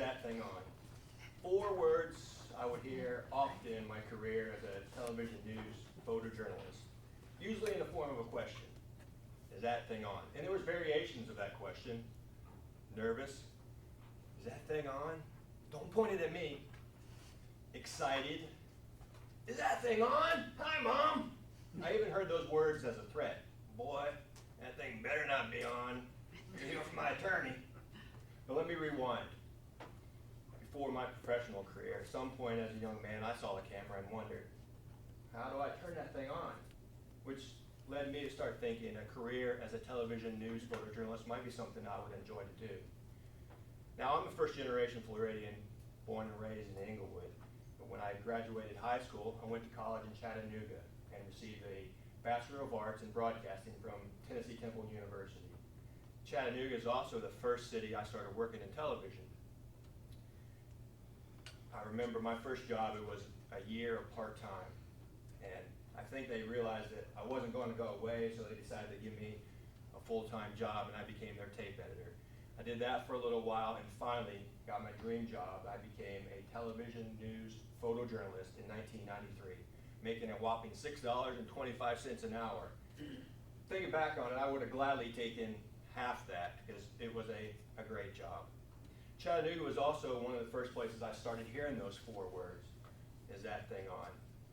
that thing on? 4 words I would hear often in my career as a television news photojournalist, usually in the form of a question. Is that thing on? And there was variations of that question. Nervous. Is that thing on? Don't point it at me. Excited. Is that thing on? Hi, Mom. I even heard those words as a threat. Boy, that thing better not be on. You're here for my attorney. But let me rewind. Before my professional career, at some point as a young man, I saw the camera and wondered, how do I turn that thing on? Which led me to start thinking a career as a television news photojournalist might be something I would enjoy to do. Now, I'm a first-generation Floridian, born and raised in Inglewood. But when I graduated high school, I went to college in Chattanooga and received a Bachelor of Arts in Broadcasting from Tennessee Temple University. Chattanooga is also the first city I started working in television. I remember my first job, it was a year of part-time. And I think they realized that I wasn't going to go away, so they decided to give me a full-time job, and I became their tape editor. I did that for a little while and finally got my dream job. I became a television news photojournalist in 1993, making a whopping $6.25 an hour. Thinking back on it, I would have gladly taken half that because it was a great job. Chattanooga was also one of the first places I started hearing those 4 words, is that thing on?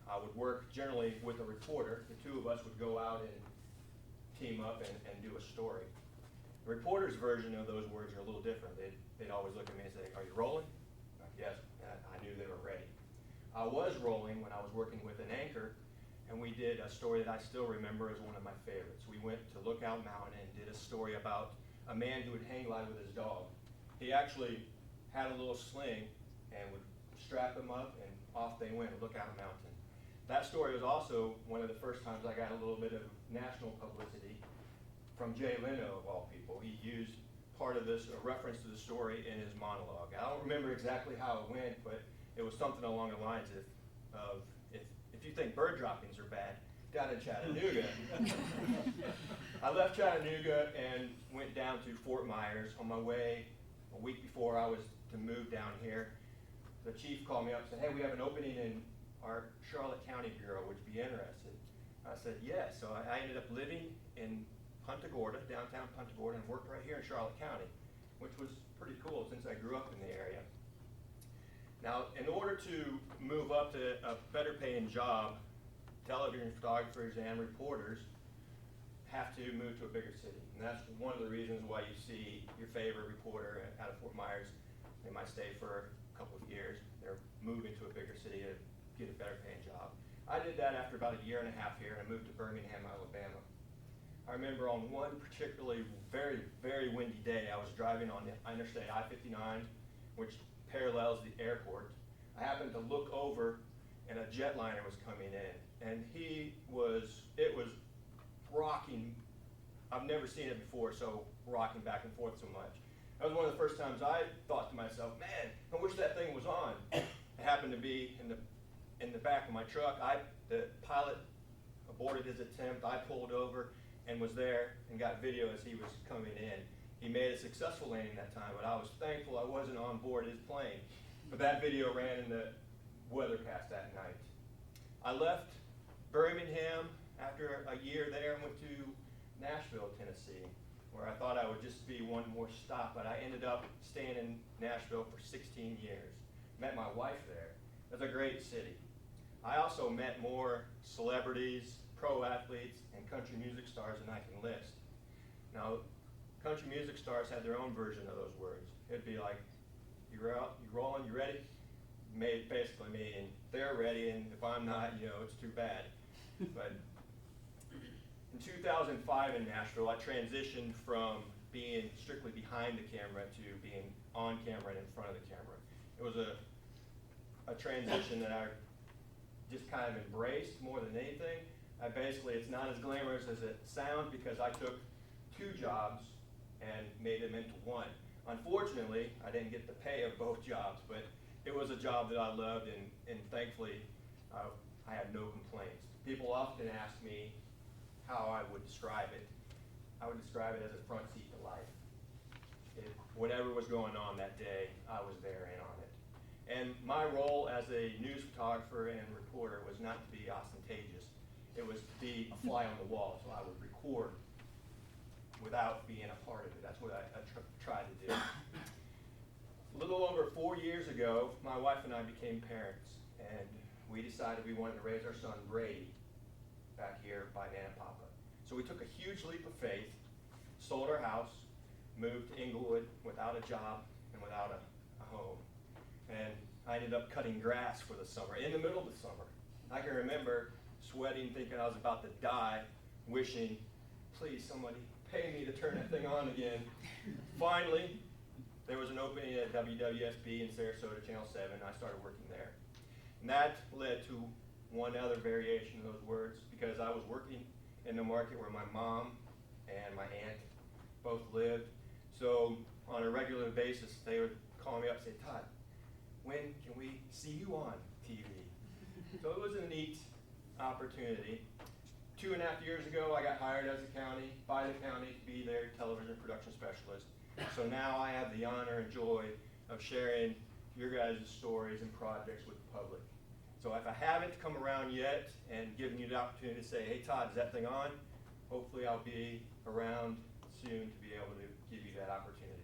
I would work generally with a reporter. The 2 of us would go out and team up and do a story. The reporter's version of those words are a little different. They'd always look at me and say, are you rolling? Yes, I knew they were ready. I was rolling when I was working with an anchor, and we did a story that I still remember as one of my favorites. We went to Lookout Mountain and did a story about a man who would hang glide with his dog. He actually had a little sling and would strap him up, and off they went, Lookout Mountain. That story was also one of the first times I got a little bit of national publicity from Jay Leno, of all people. He used part of this, a reference to the story, in his monologue. I don't remember exactly how it went, but it was something along the lines of if you think bird droppings are bad, down in Chattanooga. I left Chattanooga and went down to Fort Myers. On my way, a week before I was to move down here, the chief called me up and said, hey, we have an opening in our Charlotte County Bureau, would you be interested? I said, yes. So I ended up living in Punta Gorda, downtown Punta Gorda, and worked right here in Charlotte County, which was pretty cool since I grew up in the area. Now, in order to move up to a better paying job, television photographers and reporters have to move to a bigger city. And that's one of the reasons why you see your favorite reporter out of Fort Myers, they might stay for a couple of years. They're moving to a bigger city to get a better paying job. I did that after about a year and a half here, and I moved to Birmingham, Alabama. I remember on one particularly very, very windy day, I was driving on the Interstate I-59, which parallels the airport. I happened to look over, and a jetliner was coming in, and it was rocking. I've never seen it before, so rocking back and forth so much. That was one of the first times I thought to myself, man, I wish that thing was on. It happened to be in the back of my truck. The pilot aborted his attempt. I pulled over and was there and got video as he was coming in. He made a successful landing that time, but I was thankful I wasn't on board his plane. But that video ran in the weathercast that night. I left Birmingham after a year there and went to Nashville, Tennessee, where I thought I would just be one more stop, but I ended up staying in Nashville for 16 years. Met my wife there. It was a great city. I also met more celebrities, pro athletes, and country music stars than I can list. Now, country music stars had their own version of those words. It'd be like, you rolling, you ready? Basically meaning they're ready, and if I'm not, it's too bad. But in 2005 in Nashville, I transitioned from being strictly behind the camera to being on camera and in front of the camera. It was a transition that I just kind of embraced more than anything. It's not as glamorous as it sounds because I took 2 jobs and made them into one. Unfortunately, I didn't get the pay of both jobs, but it was a job that I loved, and thankfully, I had no complaints. People often ask me how I would describe it. I would describe it as a front seat to life. whatever was going on that day, I was there in on it. And my role as a news photographer and reporter was not to be ostentatious. It was to be a fly on the wall, so I would record without being a part of it. That's what I tried to do. A little over 4 years ago, my wife and I became parents, and we decided we wanted to raise our son Brady back here by Nana Papa. So we took a huge leap of faith, sold our house, moved to Inglewood without a job and without a home. And I ended up cutting grass for the summer, in the middle of the summer. I can remember sweating, thinking I was about to die, wishing, please somebody pay me to turn that thing on again. Finally, there was an opening at WWSB in Sarasota, Channel 7, and I started working there. And that led to one other variation of those words, because I was working in the market where my mom and my aunt both lived. So on a regular basis, they would call me up and say, Todd, when can we see you on TV? So it was a neat opportunity. 2.5 years ago, I got hired as by the county to be their television production specialist. So now I have the honor and joy of sharing your guys' stories and projects with the public. So if I haven't come around yet and given you the opportunity to say, hey Todd, is that thing on? Hopefully I'll be around soon to be able to give you that opportunity.